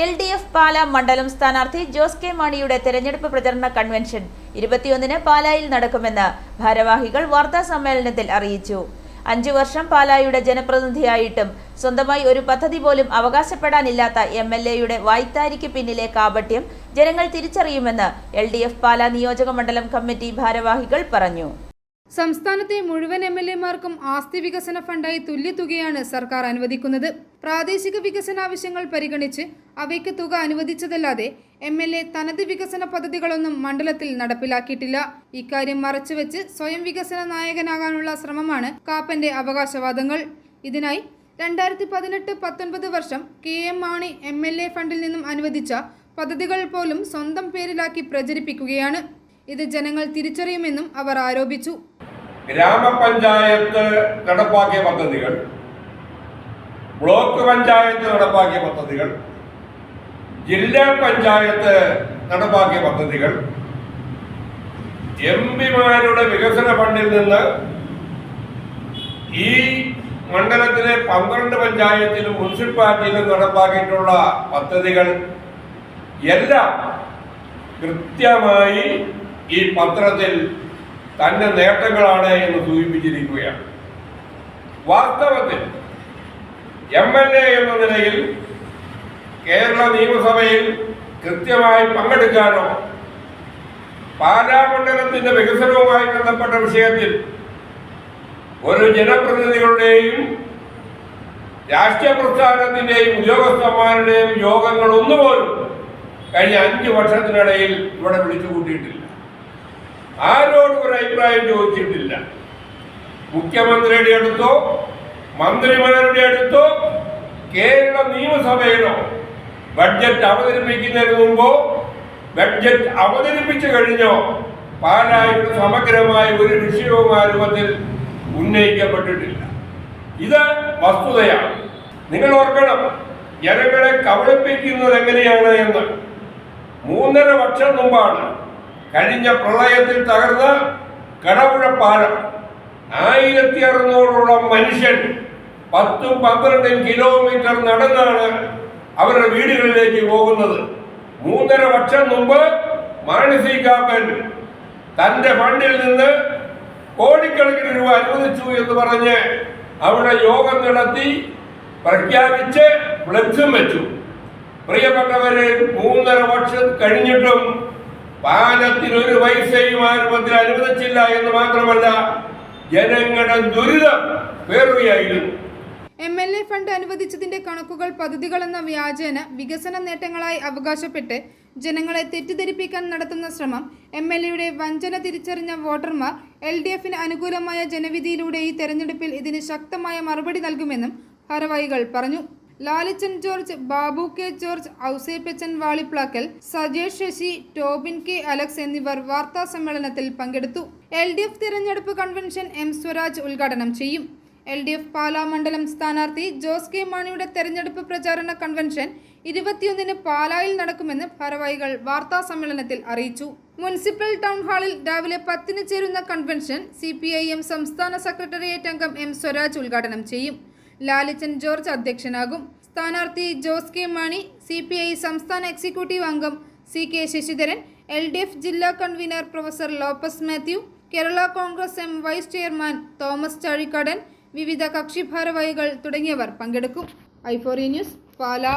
LDF പാല മണ്ഡലം സ്ഥാനാർത്ഥി Jose K മാണിയുടെ തെരഞ്ഞെടുപ്പ് പ്രചരണ കൺവെൻഷൻ 21-ന് പാലായിൽ നടക്കുമെന്ന് ഭാരവാഹികൾ വാർത്താസമ്മേളനത്തിൽ അറിയിച്ചു. 5 വർഷം പാലായുടെ ജനപ്രതിനിധിയായിട്ടും സ്വന്തമായി ഒരു പദ്ധതി പോലും അവകാശപ്പെടാനില്ലാത്ത MLAയുടെ വായ്ത്താരിക്ക് പിന്നിലെ കാപട്യം ജനങ്ങൾ തിരിച്ചറിയുമെന്ന് LDF പാല നിയോജക മണ്ഡലം കമ്മിറ്റി ഭാരവാഹികൾ പറഞ്ഞു. സംസ്ഥാനത്തെ മുഴുവൻ MLAമാർക്കും ആസ്തി വികസന ഫണ്ടായി തുല്യതുകയാണ് സർക്കാർ അനുവദിക്കുന്നത്. പ്രാദേശിക വികസന ആവശ്യങ്ങൾ പരിഗണിച്ച് അവയ്ക്ക് തുക അനുവദിച്ചതല്ലാതെ MLA തനത് വികസന പദ്ധതികളൊന്നും മണ്ഡലത്തിൽ നടപ്പിലാക്കിയിട്ടില്ല. ഇക്കാര്യം മറച്ചുവെച്ച് സ്വയം വികസന നായകനാകാനുള്ള ശ്രമമാണ് കാപ്പന്റെ അവകാശവാദങ്ങൾ. ഇതിനായി 2018-19 വർഷം KM മാണി MLA ഫണ്ടിൽ നിന്നും അനുവദിച്ച പദ്ധതികൾ പോലും സ്വന്തം പേരിലാക്കി പ്രചരിപ്പിക്കുകയാണ്. ഇത് ജനങ്ങൾ തിരിച്ചറിയുമെന്നും അവർ ആരോപിച്ചു. ഗ്രാമപഞ്ചായത്ത് നടപ്പാക്കിയ പദ്ധതികൾ, ബ്ലോക്ക് പഞ്ചായത്ത് നടപ്പാക്കിയ പദ്ധതികൾ, ജില്ലാ പഞ്ചായത്ത് നടപ്പാക്കിയ പദ്ധതികൾ, MPമാരുടെ വികസന ഫണ്ടിൽ നിന്ന് ഈ മണ്ഡലത്തിലെ 12 പഞ്ചായത്തിലും മുനിസിപ്പാലിറ്റിയിലും നടപ്പാക്കിയിട്ടുള്ള പദ്ധതികൾ എല്ലാം കൃത്യമായി ഈ പത്രത്തിൽ തന്റെ നേട്ടങ്ങളാണ് എന്ന് സൂചിപ്പിച്ചിരിക്കുകയാണ്. വാസ്തവത്തിൽ MLA എന്ന നിലയിൽ കേരള നിയമസഭയിൽ കൃത്യമായി പങ്കെടുക്കാനോ പാലാ മണ്ഡലത്തിന്റെ വികസനവുമായി ബന്ധപ്പെട്ട വിഷയത്തിൽ ഒരു ജനപ്രതിനിധികളുടെയും രാഷ്ട്രീയ പ്രസ്ഥാനത്തിന്റെയും ഉദ്യോഗസ്ഥന്മാരുടെയും യോഗങ്ങൾ ഒന്നുപോലും കഴിഞ്ഞ 5 വർഷത്തിനിടയിൽ ഇവിടെ വിളിച്ചു കൂട്ടിയിട്ടില്ല. ആരോടും ഒരു അഭിപ്രായം ചോദിച്ചിട്ടില്ല. മുഖ്യമന്ത്രിയുടെ അടുത്തോ മന്ത്രിമാരുടെ അടുത്തോ കേരള നിയമസഭയിലോ ബഡ്ജറ്റ് അവതരിപ്പിക്കുന്നതിന് മുമ്പോ ബഡ്ജറ്റ് അവതരിപ്പിച്ചു കഴിഞ്ഞോ പാലായുടെ സമഗ്രമായ ഒരു വിഷയവും ആ രൂപത്തിൽ ഉന്നയിക്കപ്പെട്ടിട്ടില്ല. ഇത് വസ്തുതയാണ്. നിങ്ങൾ ഓർക്കണം, ജനങ്ങളെ കബളിപ്പിക്കുന്നത് എങ്ങനെയാണ് എന്ന്. 3.5 വർഷം മുമ്പാണ് കഴിഞ്ഞ പ്രളയത്തിൽ തകർന്ന കടപുഴ പാലം 1600ഓളം മനുഷ്യൻ 10-12 കിലോമീറ്റർ നടന്നാണ് അവരുടെ വീടുകളിലേക്ക് പോകുന്നത്. 3.5 വർഷം മുമ്പ് മാണി കാപ്പൻ തന്റെ ഫണ്ടിൽ നിന്ന് കോടിക്കണക്കിന് രൂപ അനുവദിച്ചു എന്ന് പറഞ്ഞ് അവിടെ യോഗം നടത്തി പ്രഖ്യാപിച്ച് ഫ്ലെക്സും വെച്ചു. പ്രിയപ്പെട്ടവരെ, 3.5 വർഷം കഴിഞ്ഞിട്ടും പാലത്തിന് ഒരു പൈസയും ആ രൂപത്തിൽ അനുവദിച്ചില്ല എന്ന് മാത്രമല്ല, ജനങ്ങളുടെ ദുരിതം പേറുകയായിരുന്നു. MLA ഫണ്ട് അനുവദിച്ചതിന്റെ കണക്കുകൾ പദ്ധതികളെന്ന വ്യാജേന വികസന നേട്ടങ്ങളായി അവകാശപ്പെട്ട് ജനങ്ങളെ തെറ്റിദ്ധരിപ്പിക്കാൻ നടത്തുന്ന ശ്രമം MLAയുടെ വഞ്ചന തിരിച്ചറിഞ്ഞ വോട്ടർമാർ LDFന് അനുകൂലമായ ജനവിധിയിലൂടെ ഈ തെരഞ്ഞെടുപ്പിൽ ഇതിന് ശക്തമായ മറുപടി നൽകുമെന്നും ഭാരവാഹികൾ പറഞ്ഞു. ലാലിച്ചൻ ജോർജ്, ബാബു കെ ജോർജ്, ഔസേപ്പച്ചൻ വാളിപ്ലാക്കൽ, സജേഷ് ശശി, ടോബിൻ കെ അലക്സ് എന്നിവർ വാർത്താ സമ്മേളനത്തിൽ പങ്കെടുത്തു. LDF തിരഞ്ഞെടുപ്പ് കൺവെൻഷൻ M സ്വരാജ് ഉദ്ഘാടനം ചെയ്യും. LDF പാലാ മണ്ഡലം സ്ഥാനാർത്ഥി ജോസ് കെ മാണിയുടെ തെരഞ്ഞെടുപ്പ് പ്രചാരണ കൺവെൻഷൻ 21-ന് പാലായിൽ നടക്കുമെന്ന് ഭാരവാഹികൾ വാർത്താ സമ്മേളനത്തിൽ അറിയിച്ചു. മുനിസിപ്പൽ ടൗൺ ഹാളിൽ രാവിലെ 10-ന് ചേരുന്ന കൺവെൻഷൻ CPIM സംസ്ഥാന സെക്രട്ടേറിയറ്റ് അംഗം M സ്വരാജ് ഉദ്ഘാടനം ചെയ്യും. ലാലിച്ചൻ ജോർജ് അധ്യക്ഷനാകും. സ്ഥാനാർത്ഥി ജോസ് കെ മാണി, CPI സംസ്ഥാന എക്സിക്യൂട്ടീവ് അംഗം CK ശശിധരൻ, LDF ജില്ലാ convener professor Lopez Mathew, Kerala Congress M vice chairman Thomas Chazhikadan, വിവിധ കക്ഷി ഭാരവാഹികൾ തുടങ്ങിയവർ പങ്കെടുക്കും. i4E news, Pala.